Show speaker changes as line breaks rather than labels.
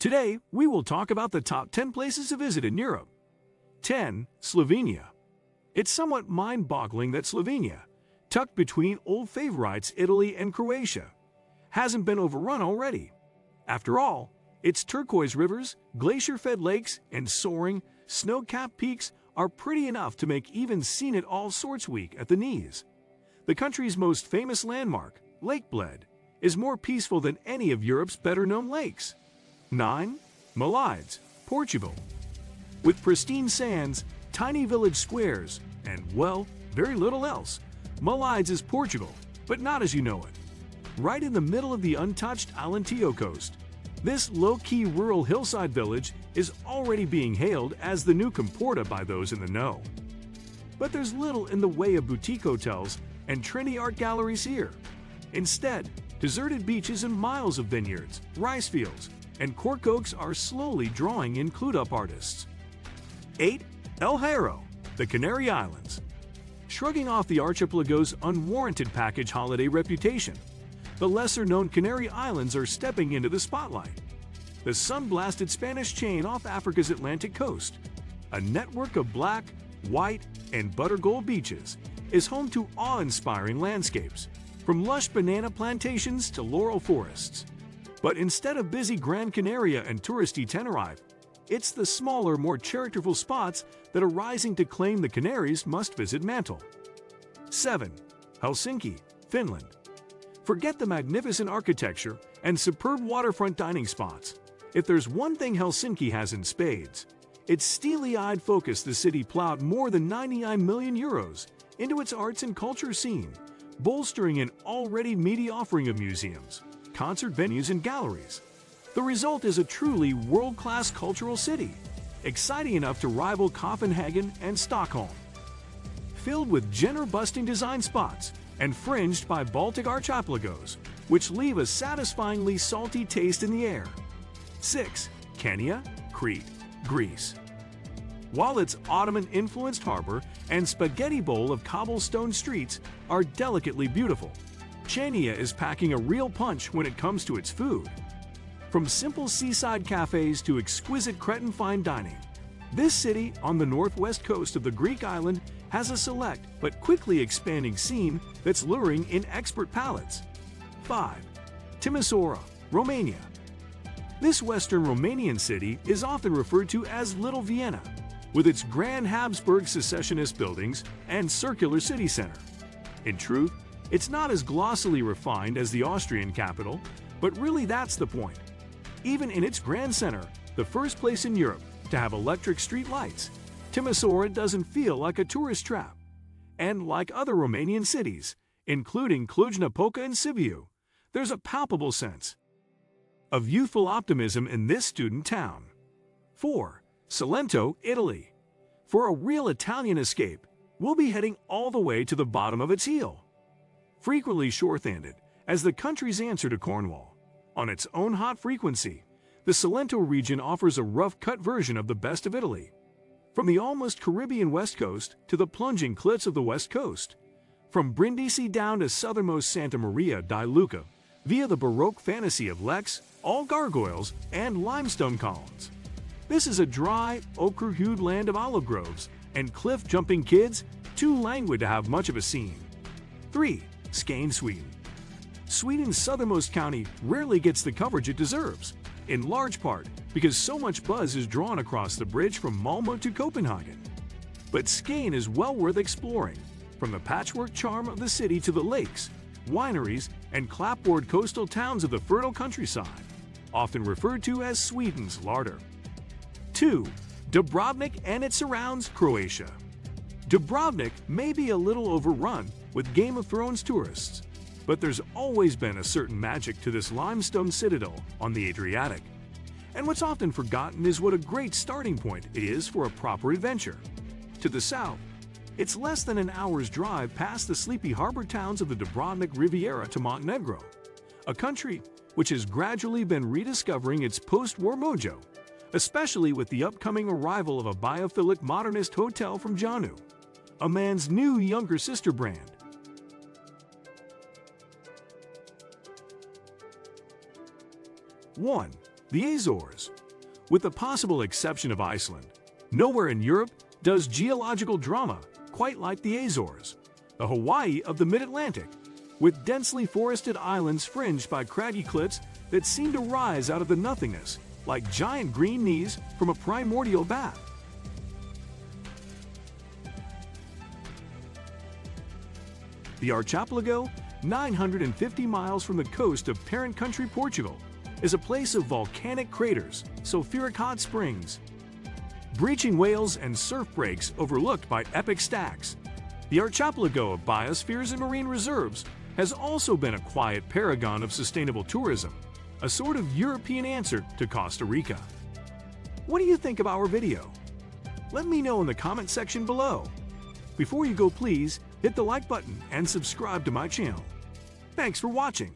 Today, we will talk about the top 10 places to visit in Europe. 10. Slovenia. It's somewhat mind-boggling that Slovenia, tucked between old favorites Italy and Croatia, hasn't been overrun already. After all, its turquoise rivers, glacier-fed lakes, and soaring, snow-capped peaks are pretty enough to make even Seen It All Sorts weak at the knees. The country's most famous landmark, Lake Bled, is more peaceful than any of Europe's better-known lakes. 9. Melides, Portugal. With pristine sands, tiny village squares, and, well, very little else, Melides is Portugal, but not as you know it. Right in the middle of the untouched Alentejo coast, this low-key rural hillside village is already being hailed as the new Comporta by those in the know. But there's little in the way of boutique hotels and trendy art galleries here. Instead, deserted beaches and miles of vineyards, rice fields, and cork oaks are slowly drawing in clued-up artists. 8. El Hierro, the Canary Islands. Shrugging off the archipelago's unwarranted package holiday reputation, the lesser-known Canary Islands are stepping into the spotlight. The sun-blasted Spanish chain off Africa's Atlantic coast, a network of black, white, and butter-gold beaches, is home to awe-inspiring landscapes, from lush banana plantations to laurel forests. But instead of busy Gran Canaria and touristy Tenerife, it's the smaller, more characterful spots that are rising to claim the Canaries' must-visit mantle. 7. Helsinki, Finland. Forget the magnificent architecture and superb waterfront dining spots. If there's one thing Helsinki has in spades, it's steely-eyed focus the city plowed more than 99 million euros into its arts and culture scene, bolstering an already meaty offering of museums, concert venues, and galleries. The result is a truly world-class cultural city, exciting enough to rival Copenhagen and Stockholm. Filled with genre-busting design spots and fringed by Baltic archipelagos, which leave a satisfyingly salty taste in the air. 6. Chania, Crete, Greece. While its Ottoman-influenced harbor and spaghetti bowl of cobblestone streets are delicately beautiful, Chania is packing a real punch when it comes to its food. From simple seaside cafes to exquisite Cretan fine dining, this city on the northwest coast of the Greek island has a select but quickly expanding scene that's luring in expert palates. 5. Timisoara, Romania. This western Romanian city is often referred to as Little Vienna, with its grand Habsburg secessionist buildings and circular city center. In truth, it's not as glossily refined as the Austrian capital, but really that's the point. Even in its grand center, the first place in Europe to have electric street lights, Timisoara doesn't feel like a tourist trap. And like other Romanian cities, including Cluj-Napoca and Sibiu, there's a palpable sense of youthful optimism in this student town. 4. Salento, Italy. For a real Italian escape, we'll be heading all the way to the bottom of its heel. Frequently short-handed as the country's answer to Cornwall, on its own hot frequency, the Salento region offers a rough-cut version of the best of Italy. From the almost Caribbean west coast to the plunging cliffs of the west coast, from Brindisi down to southernmost Santa Maria di Luca, via the Baroque fantasy of Lex, all gargoyles, and limestone columns. This is a dry, ochre-hued land of olive groves and cliff-jumping kids too languid to have much of a scene. 3. Skane, Sweden. Sweden's southernmost county rarely gets the coverage it deserves, in large part because so much buzz is drawn across the bridge from Malmö to Copenhagen. But Skane is well worth exploring, from the patchwork charm of the city to the lakes, wineries, and clapboard coastal towns of the fertile countryside, often referred to as Sweden's larder. 2. Dubrovnik and its surrounds, Croatia. Dubrovnik may be a little overrun with Game of Thrones tourists, but there's always been a certain magic to this limestone citadel on the Adriatic. And what's often forgotten is what a great starting point it is for a proper adventure. To the south, it's less than an hour's drive past the sleepy harbor towns of the Dubrovnik Riviera to Montenegro, a country which has gradually been rediscovering its post-war mojo, especially with the upcoming arrival of a biophilic modernist hotel from Janu, a man's new younger sister brand. 1. The Azores. With the possible exception of Iceland, nowhere in Europe does geological drama quite like the Azores, the Hawaii of the mid-Atlantic, with densely forested islands fringed by craggy cliffs that seem to rise out of the nothingness like giant green knees from a primordial bath. The archipelago, 950 miles from the coast of parent country Portugal, is a place of volcanic craters, sulfuric hot springs, breaching whales and surf breaks overlooked by epic stacks. The archipelago of biospheres and marine reserves has also been a quiet paragon of sustainable tourism, a sort of European answer to Costa Rica. What do you think of our video? Let me know in the comment section below. Before you go, please hit the like button and subscribe to my channel. Thanks for watching.